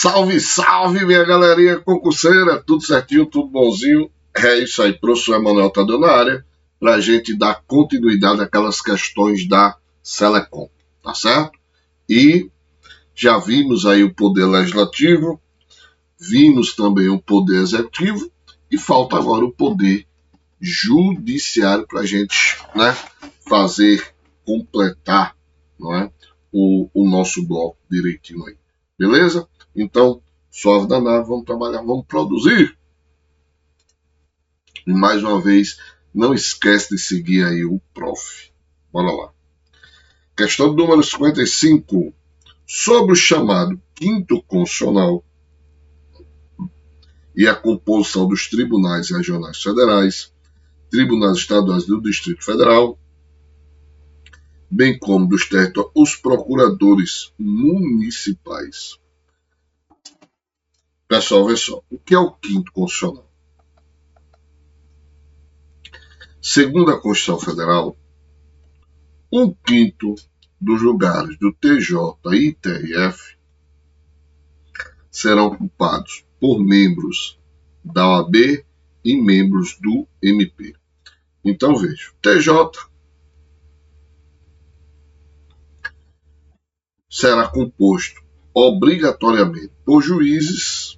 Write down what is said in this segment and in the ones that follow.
Salve, salve, minha galerinha concurseira, tudo certinho, tudo bonzinho. É isso aí, professor Emanuel tá dando na área para a gente dar continuidade àquelas questões da Selecom, tá certo? E já vimos aí o poder legislativo, vimos também o poder executivo e falta agora o poder judiciário para a gente, né, completar, não é, o nosso bloco direitinho aí, beleza? Então, suave danado, vamos trabalhar, vamos produzir. E mais uma vez, não esquece de seguir aí o prof. Bora lá. Questão número 55. Sobre o chamado quinto constitucional e a composição dos tribunais regionais federais, tribunais estaduais do Distrito Federal, bem como dos territórios, os procuradores municipais. Pessoal, vê só, o que é o quinto constitucional? Segundo a Constituição Federal, 1/5 dos lugares do TJ e TRF serão ocupados por membros da OAB e membros do MP. Então veja, o TJ será composto obrigatoriamente por juízes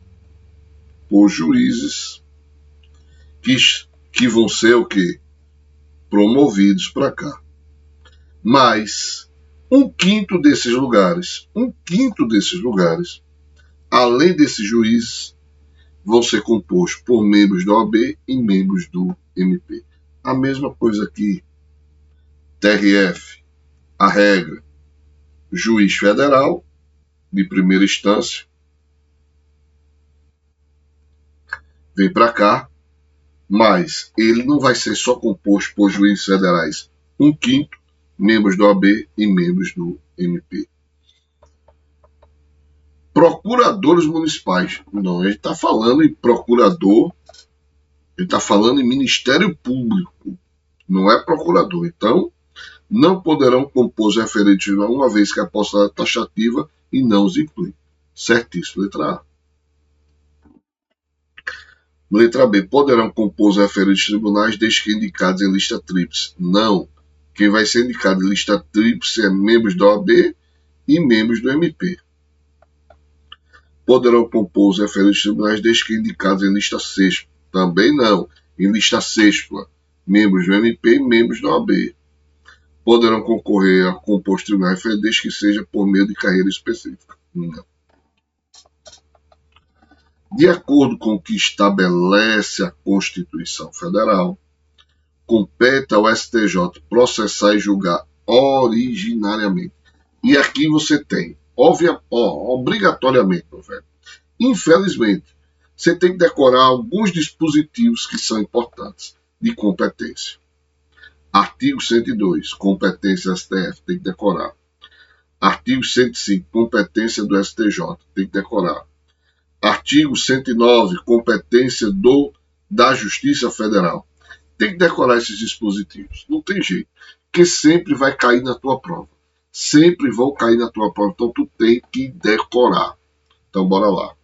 que vão ser o quê? Promovidos para cá. Mas 1/5 desses lugares, além desses juízes, vão ser compostos por membros da OAB e membros do MP. A mesma coisa aqui, TRF, a regra, juiz federal, de primeira instância, vem para cá, mas ele não vai ser só composto por juízes federais, 1/5, membros do OAB e membros do MP. Procuradores municipais. Não, ele está falando em procurador, ele está falando em Ministério Público, não é procurador. Então, não poderão compor os referentes, uma vez que a posse é taxativa e não os inclui. Certíssimo, letra A. Letra B. Poderão compor os referentes tribunais desde que indicados em lista tríplice. Não. Quem vai ser indicado em lista tríplice é membros da OAB e membros do MP. Poderão compor os referentes tribunais desde que indicados em lista sexta. Também não. Em lista sexta, membros do MP e membros da OAB. Poderão concorrer a compor os tribunais referentes desde que seja por meio de carreira específica. Não. De acordo com o que estabelece a Constituição Federal, compete ao STJ processar e julgar originariamente. E aqui você tem, obrigatoriamente, meu velho. Infelizmente, você tem que decorar alguns dispositivos que são importantes de competência. Artigo 102, competência STF, tem que decorar. Artigo 105, competência do STJ, tem que decorar. Artigo 109, competência da Justiça Federal. Tem que decorar esses dispositivos. Não tem jeito. Porque sempre vai cair na tua prova. Sempre vão cair na tua prova. Então, tu tem que decorar. Então, bora lá.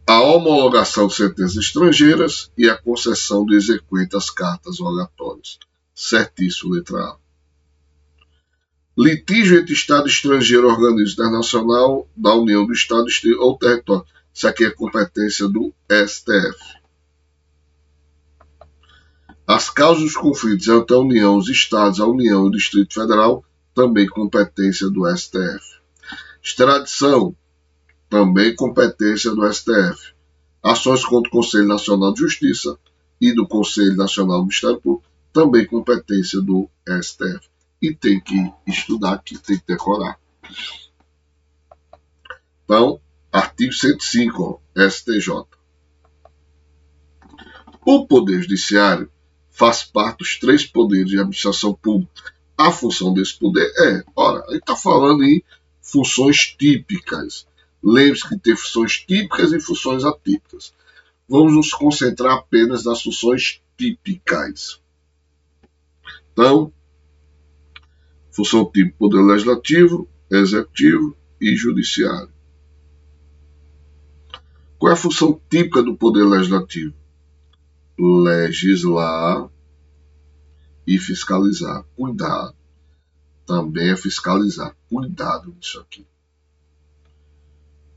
A homologação de sentenças estrangeiras e a concessão do exequente às cartas rogatórias. Certíssimo, letra A. Litígio entre Estado estrangeiro e organismo internacional da União do Estado ou território. Isso aqui é competência do STF. As causas dos conflitos entre a União, os Estados, a União e o Distrito Federal, também competência do STF. Extradição, também competência do STF. Ações contra o Conselho Nacional de Justiça e do Conselho Nacional do Ministério Público, também competência do STF. E tem que estudar aqui, tem que decorar. Então, artigo 105, STJ. O Poder Judiciário faz parte dos 3 poderes de administração pública. A função desse poder ele está falando em funções típicas. Lembre-se que tem funções típicas e funções atípicas. Vamos nos concentrar apenas nas funções típicas. Então, função típica, poder legislativo, executivo e judiciário. Qual é a função típica do poder legislativo? Legislar e fiscalizar. Cuidado. Também é fiscalizar. Cuidado nisso aqui.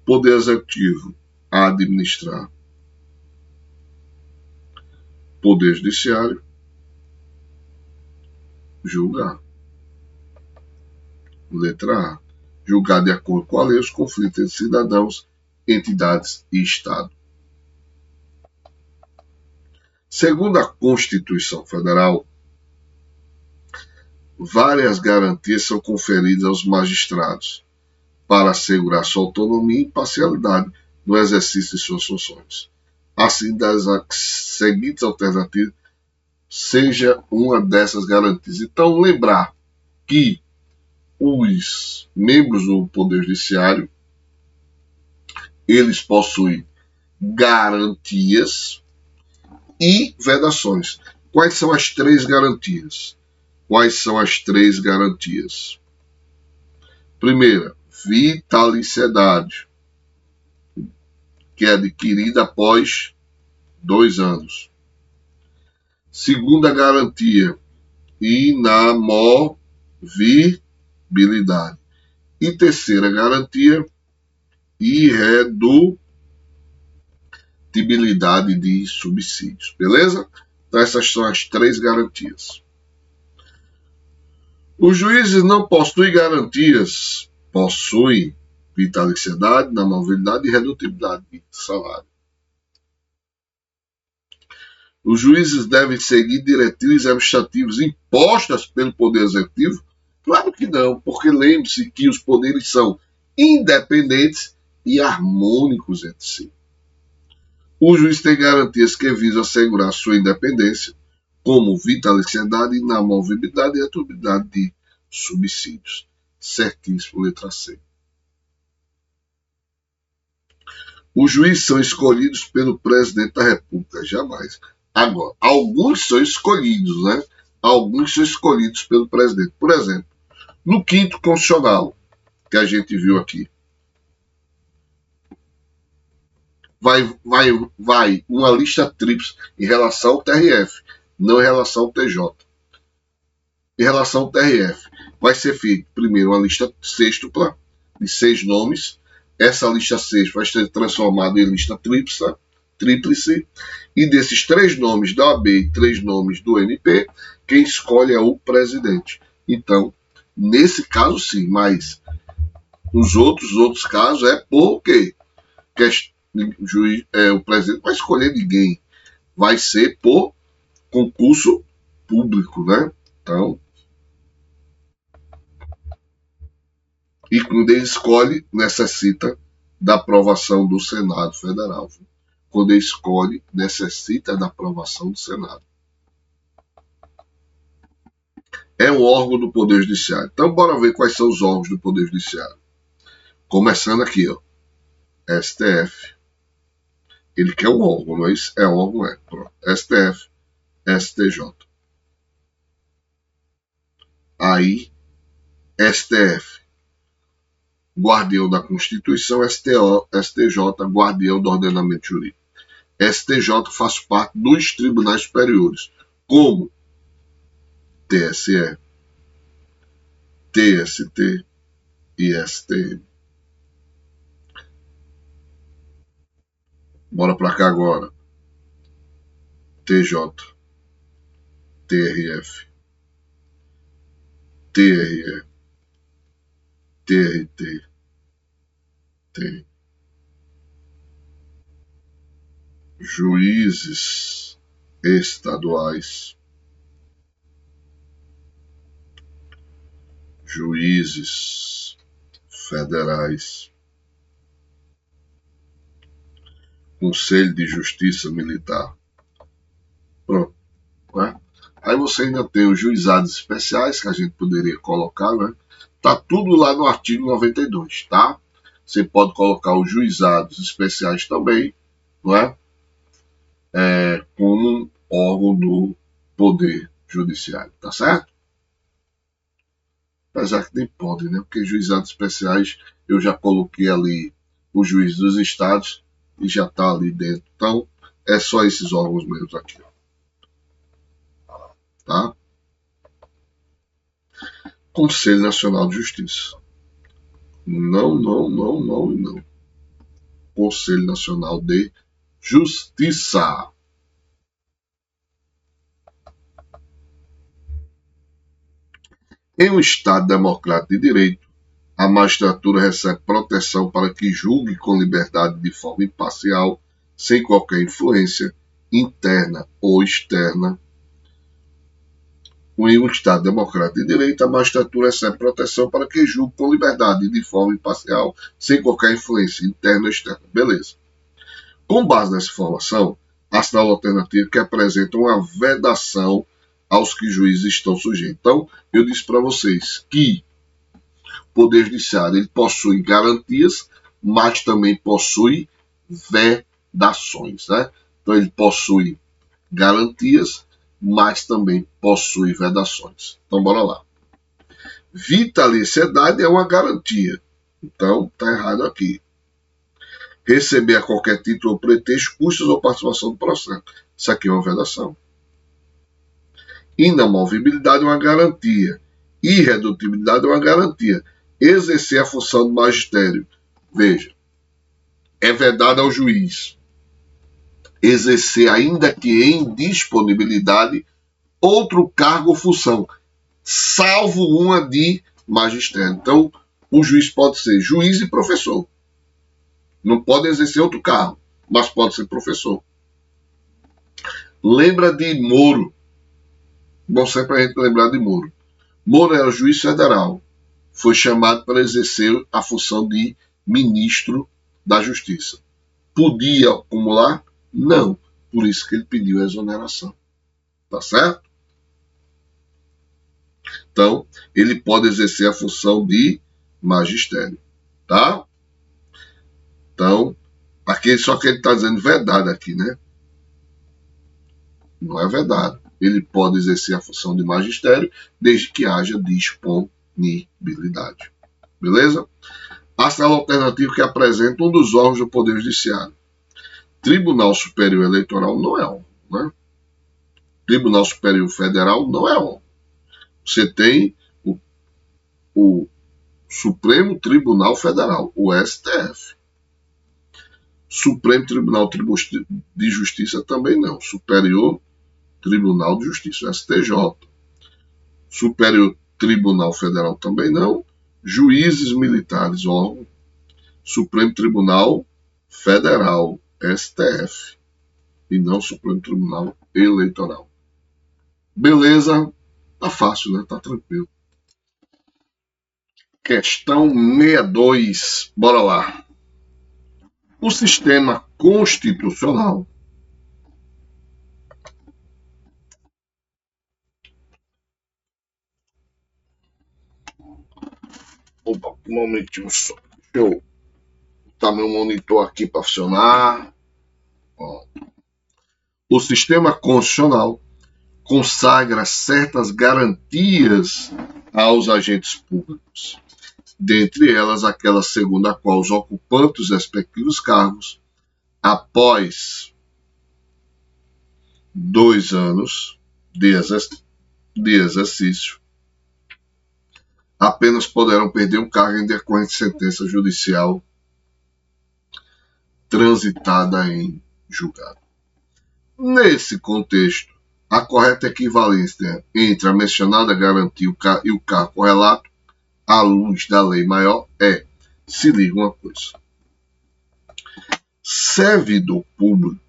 Poder executivo, administrar. Poder judiciário, julgar. Letra A. Julgar de acordo com a lei os conflitos entre cidadãos, entidades e Estado. Segundo a Constituição Federal, várias garantias são conferidas aos magistrados para assegurar sua autonomia e imparcialidade no exercício de suas funções. Assim, das seguintes alternativas, seja uma dessas garantias. Então, lembrar que os membros do Poder Judiciário, eles possuem garantias e vedações. Quais são as três garantias? Primeira, vitaliciedade, que é adquirida após 2 anos. Segunda garantia, inamovibilidade. E terceira garantia, irredutibilidade de subsídios. Beleza? Então essas são as três garantias. Os juízes não possuem garantias, possuem vitaliciedade, inamovibilidade e redutibilidade de salário. Os juízes devem seguir diretrizes administrativas impostas pelo Poder Executivo? Claro que não, porque lembre-se que os poderes são independentes e harmônicos entre si. O juiz tem garantias que visam assegurar sua independência, como vitaliciedade, inamovibilidade e redutibilidade de subsídios. Certíssimo, letra C. Os juízes são escolhidos pelo presidente da República, jamais. Agora, alguns são escolhidos, né? Alguns são escolhidos pelo presidente. Por exemplo, no 5º Constitucional, que a gente viu aqui, vai uma lista tríplice em relação ao TRF, não em relação ao TJ. Em relação ao TRF, vai ser feito primeiro uma lista sextupla de 6 nomes. Essa lista sexta vai ser transformada em lista tríplice, e desses 3 nomes da OAB e 3 nomes do MP, quem escolhe é o presidente. Então, nesse caso sim, mas nos outros casos é por quê? O presidente vai escolher ninguém, vai ser por concurso público, né? Então, e quando ele escolhe, necessita da aprovação do Senado Federal. Quando ele escolhe, necessita da aprovação do Senado. É um órgão do Poder Judiciário. Então, bora ver quais são os órgãos do Poder Judiciário. Começando aqui, ó, STF. Ele quer um órgão, mas é órgão, é. Pronto. STF, STJ. Aí, STF, guardião da Constituição, STJ, guardião do ordenamento jurídico. STJ faz parte dos tribunais superiores, como TSE, TST e STM. Bora para cá agora. TJ, TRF, TRE, TRT, T. Juízes estaduais, juízes federais, Conselho de Justiça Militar. Pronto. Né? Aí você ainda tem os juizados especiais, que a gente poderia colocar, né? Tá tudo lá no artigo 92, tá? Você pode colocar os juizados especiais também, não é? Como órgão do Poder Judiciário, tá certo? apesar que nem pode, né? Porque juizados especiais eu já coloquei ali o juiz dos estados e já está ali dentro. Então, é só esses órgãos meus aqui, tá? Conselho Nacional de Justiça. Não, não, não, não e não. Conselho Nacional de Justiça. Em um Estado democrático de direito, a magistratura recebe proteção para que julgue com liberdade de forma imparcial, sem qualquer influência interna ou externa. Em um Estado democrático de direito, a magistratura recebe proteção para que julgue com liberdade de forma imparcial, sem qualquer influência interna ou externa. Beleza. Com base nessa informação, assinala a alternativa que apresenta uma vedação aos que juízes estão sujeitos. Então, eu disse para vocês que o Poder Judiciário ele possui garantias, mas também possui vedações. Né? Então, ele possui garantias, mas também possui vedações. Então, bora lá. Vitaliciedade é uma garantia. Então, está errado aqui. Receber a qualquer título ou pretexto custos ou participação do processo. Isso aqui é uma vedação. Inamovibilidade é uma garantia. Irredutibilidade é uma garantia. Exercer a função do magistério. Veja, é vedado ao juiz exercer, ainda que em disponibilidade, outro cargo ou função, salvo uma de magistério. Então, o juiz pode ser juiz e professor. Não pode exercer outro cargo, mas pode ser professor. Lembra de Moro. Bom sempre a gente lembrar de Moro. Moro era juiz federal. Foi chamado para exercer a função de ministro da Justiça. Podia acumular? Não. Por isso que ele pediu a exoneração. Tá certo? Então, ele pode exercer a função de magistério. Tá? Então, aqui, só que ele está dizendo vedado aqui, né? Não é vedado. Ele pode exercer a função de magistério desde que haja disponibilidade. Beleza? Assinala alternativa que apresenta um dos órgãos do Poder Judiciário. Tribunal Superior Eleitoral não é órgão, né? Tribunal Superior Federal não é órgão. Você tem o Supremo Tribunal Federal, o STF. Supremo Tribunal de Justiça também não. Superior Tribunal de Justiça, STJ. Superior Tribunal Federal também não. Juízes militares, órgão. Supremo Tribunal Federal, STF. E não Supremo Tribunal Eleitoral. Beleza? Tá fácil, né? Tá tranquilo. Questão 62. Bora lá. O sistema constitucional Opa, um momentinho só. Deixa eu botar meu monitor aqui para funcionar. Ó. O sistema constitucional consagra certas garantias aos agentes públicos, dentre elas aquela segundo a qual os ocupantes dos respectivos cargos, após 2 anos de exercício, apenas poderão perder um cargo em decorrente de sentença judicial transitada em julgado. Nesse contexto, a correta equivalência entre a mencionada garantia e o cargo correlato, à luz da lei maior, é, se liga uma coisa, servidor público,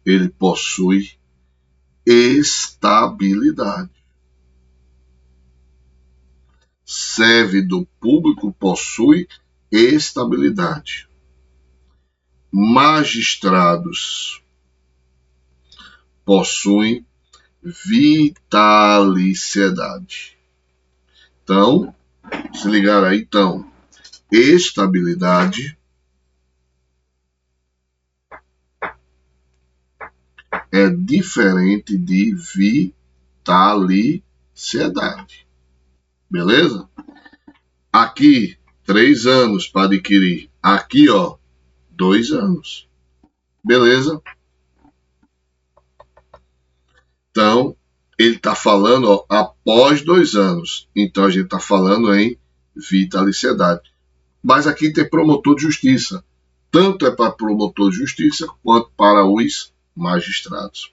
ele possui estabilidade. Servidor público possui estabilidade. Magistrados possuem vitaliciedade. Então, se ligar aí, então, estabilidade é diferente de vitaliciedade. Beleza? Aqui, 3 anos para adquirir. Aqui, ó, 2 anos. Beleza? Então, ele está falando, ó, após 2 anos. Então, a gente está falando em vitaliciedade. Mas aqui tem promotor de justiça. Tanto é para promotor de justiça quanto para os magistrados.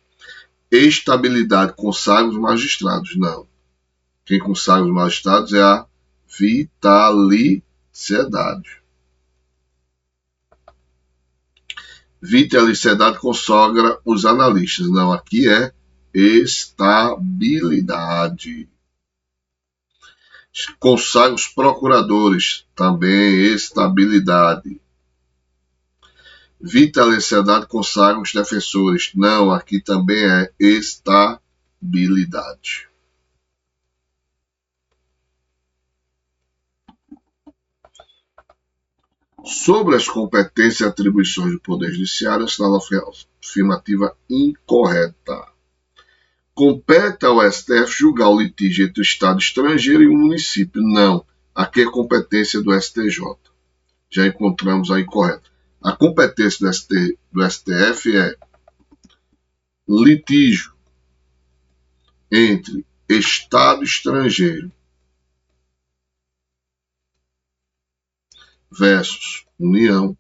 Estabilidade consagra os magistrados. Não. Quem consagra os magistrados é a vitaliciedade. Vitaliciedade consagra os analistas. Não, aqui é estabilidade. Consagra os procuradores. Também estabilidade. Vitaliciedade consagra os defensores. Não, aqui também é estabilidade. Sobre as competências e atribuições do Poder Judiciário, assinala a afirmativa incorreta. Compete ao STF julgar o litígio entre o Estado estrangeiro e o município. Não, aqui é competência do STJ. Já encontramos a incorreta. A competência do STF é litígio entre Estado estrangeiro versus União,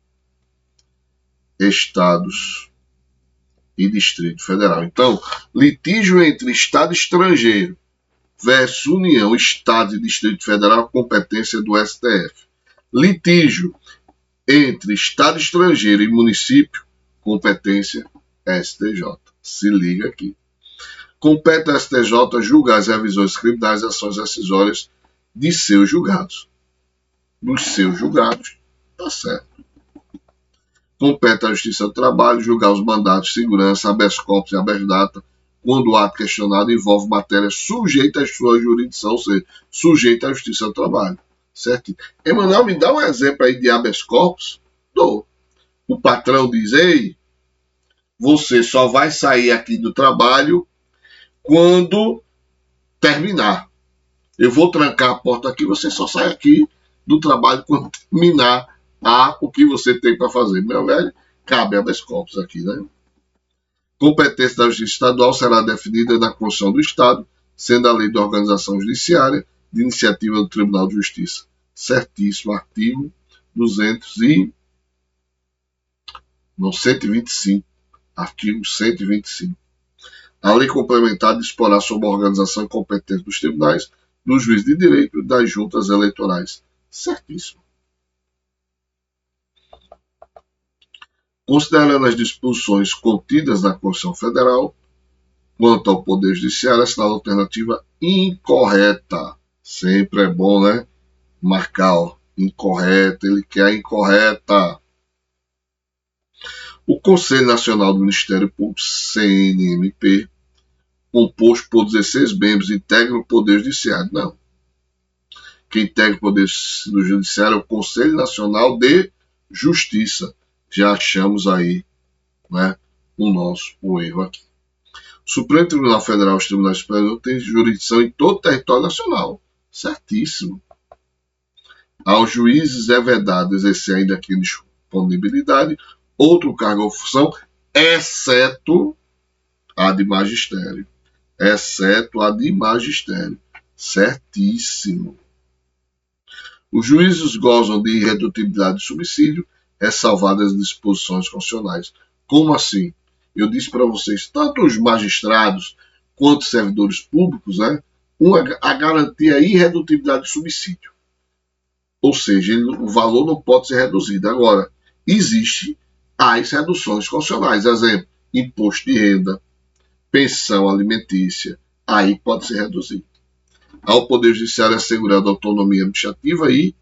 Estados e Distrito Federal. Então, litígio entre Estado estrangeiro versus União, Estado e Distrito Federal, competência do STF. Litígio entre Estado estrangeiro e município, competência STJ. Se liga aqui. Compete ao STJ julgar as revisões criminais e ações decisórias de seus julgados. Dos seus julgados, tá certo. Compete à Justiça do Trabalho julgar os mandatos de segurança, habeas corpus e habeas data, quando o ato questionado envolve matéria sujeita à sua jurisdição, ou seja, sujeita à Justiça do Trabalho. Certo? Emanuel, me dá um exemplo aí de habeas corpus? Dou. O patrão diz, ei, você só vai sair aqui do trabalho quando terminar. Eu vou trancar a porta aqui, você só sai aqui do trabalho quando terminar o que você tem para fazer. Meu velho, cabe habeas corpus aqui, né? Competência da Justiça Estadual será definida na Constituição do Estado, sendo a lei de organização judiciária de iniciativa do Tribunal de Justiça. Certíssimo, artigo 125. Artigo 125. A lei complementar disporá sobre a organização e competência dos tribunais, dos juízes de direito e das juntas eleitorais. Certíssimo. Considerando as disposições contidas na Constituição Federal, quanto ao Poder Judiciário, assinala a alternativa incorreta. Sempre é bom, né? Marcar, ó, incorreta, ele quer a incorreta. O Conselho Nacional do Ministério Público, CNMP, composto por 16 membros, integra o Poder Judiciário. Não. Quem integra o Poder Judiciário é o Conselho Nacional de Justiça. Já achamos aí, né, o erro aqui. O Supremo Tribunal Federal e os Tribunais Superiores têm jurisdição em todo o território nacional. Certíssimo. Aos juízes é vedado exercer ainda aqui disponibilidade outro cargo ou função, exceto a de magistério. Exceto a de magistério. Certíssimo. Os juízes gozam de irredutibilidade de subsídio, ressalvadas as disposições constitucionais. Como assim? Eu disse para vocês, tanto os magistrados quanto os servidores públicos, né, a garantia é irredutibilidade de subsídio. Ou seja, o valor não pode ser reduzido. Agora, existe as reduções constitucionais. Exemplo, imposto de renda, pensão alimentícia, aí pode ser reduzido. Ao Poder Judiciário é assegurada autonomia administrativa e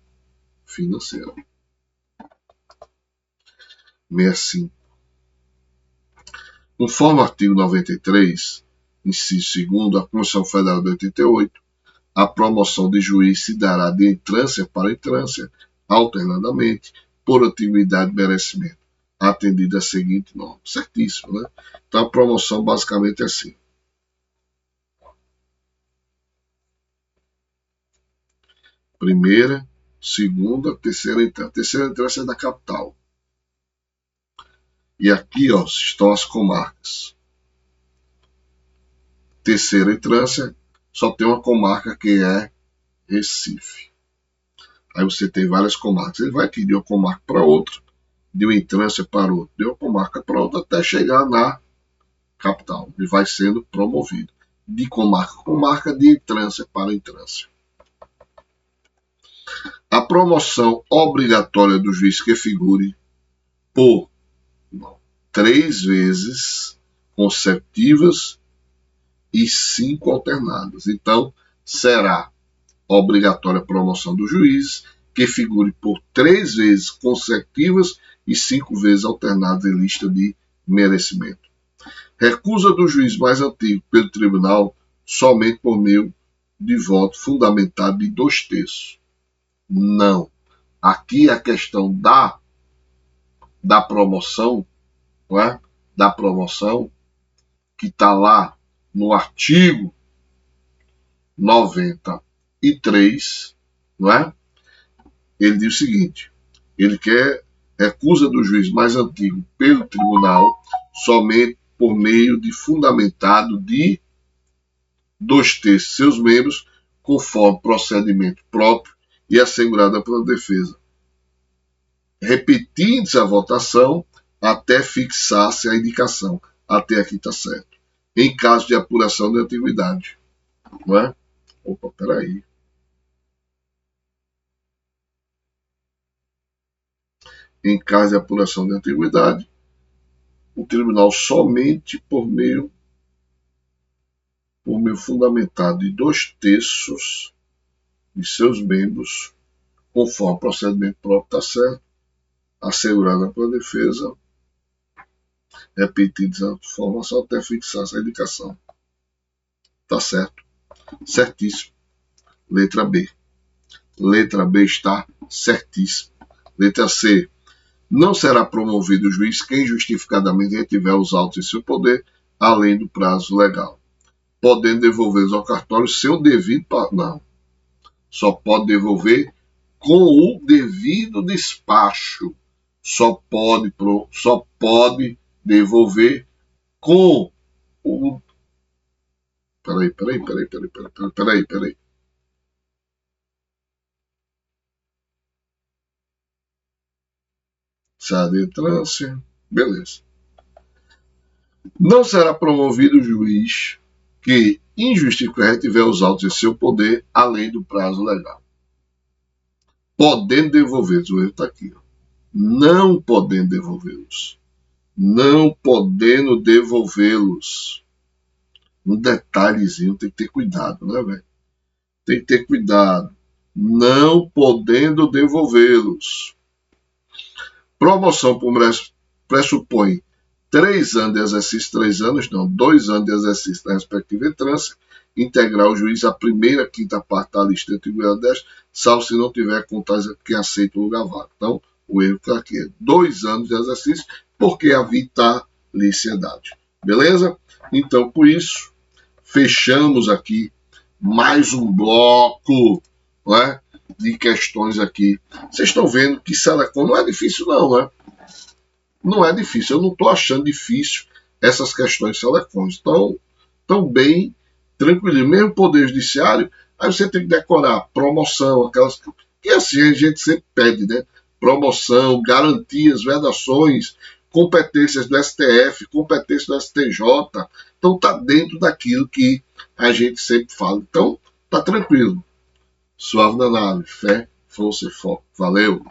financeira. 65. Conforme o artigo 93, inciso 2º, da Constituição Federal de 88, a promoção de juiz se dará de entrância para entrância, alternadamente, por antiguidade e merecimento, atendida a seguinte norma. Certíssimo, né? Então a promoção basicamente é assim. Primeira, segunda, terceira entrância. A terceira entrância é da capital. E aqui, ó, estão as comarcas. Terceira entrância, só tem uma comarca que é Recife. Aí você tem várias comarcas. Ele vai aqui de uma comarca para outra, de uma entrância para outra, de uma comarca para outra, até chegar na capital. Ele vai sendo promovido de comarca a comarca, de entrância para entrância. A promoção obrigatória do juiz que figure por 3 vezes consecutivas e 5 alternadas. Então, será obrigatória a promoção do juiz que figure por 3 vezes consecutivas e 5 vezes alternadas em lista de merecimento. Recusa do juiz mais antigo pelo tribunal somente por meio de voto fundamentado de 2/3. Não. Aqui a questão da promoção, não é? Da promoção, que está lá no artigo 93, não é? Ele diz o seguinte: ele quer recusa do juiz mais antigo pelo tribunal somente por meio de fundamentado de 2/3 seus membros, conforme procedimento próprio e assegurada pela defesa, repetindo-se a votação até fixar-se a indicação. Até aqui está certo. Em caso de apuração de antiguidade, não é? Opa, peraí. Em caso de apuração de antiguidade, o tribunal somente por meio fundamentado de 2/3 de seus membros, conforme procedimento próprio, está certo, assegurada pela defesa, repetida a informação até fixar essa indicação. Está certo? Certíssimo. Letra B. Letra B está certíssimo. Letra C. Não será promovido o juiz quem justificadamente retiver os autos em seu poder, além do prazo legal, podendo devolvê-los ao cartório seu devido... Não. Só pode devolver com o devido despacho. Só pode devolver com o... Peraí. Sai de entrância. Beleza. Não será promovido o juiz que injustificadamente tiver os autos em seu poder, além do prazo legal, podendo devolvê-los. O erro está aqui. Ó. Não podendo devolvê-los. Não podendo devolvê-los. Um detalhezinho, tem que ter cuidado, né, velho? Tem que ter cuidado. Não podendo devolvê-los. Promoção por pressupõe 3 anos de exercício, 3 anos não, 2 anos de exercício da respectiva entrância, integrar o juiz a primeira quinta parte da lista de antiguidade 10, salvo se não tiver contagem que aceita o lugar vago. Então, o erro está aqui, 2 anos de exercício, porque a vitaliciedade. Beleza? Então, por isso, fechamos aqui mais um bloco, não é, de questões aqui. Vocês estão vendo que Selecon não é difícil não, né? Não é difícil. Eu não estou achando difícil essas questões Selecons. Estão bem tranquilinho. Mesmo Poder Judiciário, aí você tem que decorar promoção, aquelas que assim a gente sempre pede, né? Promoção, garantias, vedações, competências do STF, competências do STJ. Então está dentro daquilo que a gente sempre fala. Então, tá tranquilo. Suave na nave. Fé, força e foco. Valeu!